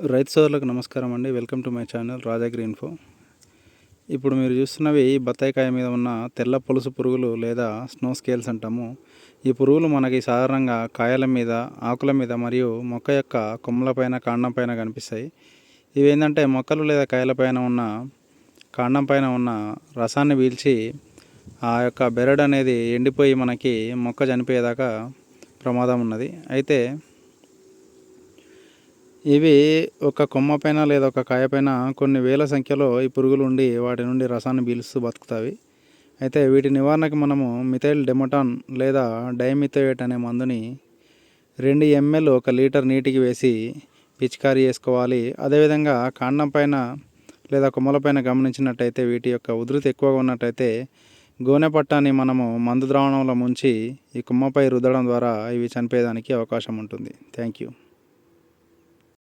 రైతు సోదరులకు నమస్కారం అండి. Welcome to my channel Rajagiri info. ఇప్పుడు మీరు చూస్తున్నవి బత్తాయికాయ మీద ఉన్న తెల్ల పొలుసు పురుగులు లేదా స్నో స్కేల్స్ అంటాము. ఈ పురుగులు మనకి సాధారణంగా కాయల మీద, ఆకుల మీద మరియు మొక్క యొక్క కొమ్మలపైన, కాండం పైన కనిపిస్తాయి. ఇవి ఏంటంటే మొక్కలు లేదా కాయల పైన ఉన్న కాండం పైన ఉన్న రసాన్ని పీల్చి ఆ యొక్క బెరడు అనేది ఎండిపోయి మనకి మొక్క చనిపోయేదాకా ప్రమాదం ఉన్నది. అయితే ఇవి ఒక కొమ్మ పైన లేదా ఒక కాయ పైన కొన్ని వేల సంఖ్యలో ఈ పురుగులు ఉండి వాటి నుండి రసాన్ని పీలుస్తూ బతుకుతాయి. అయితే వీటి నివారణకు మనము మిథైల్ డెమటాన్ లేదా డైమిథోయేట్ అనే మందుని 2 ml 1 లీటర్ నీటికి వేసి పిచికారీ చేసుకోవాలి. అదేవిధంగా కాండం పైన లేదా కొమ్మలపైన గమనించినట్టయితే వీటి యొక్క ఉధృతి ఎక్కువగా ఉన్నట్టయితే గోనె పట్టాన్ని మనము మందు ద్రావణంలో ముంచి ఈ కొమ్మపై రుద్దడం ద్వారా ఇవి చనిపోయేదానికి అవకాశం ఉంటుంది. Thank you.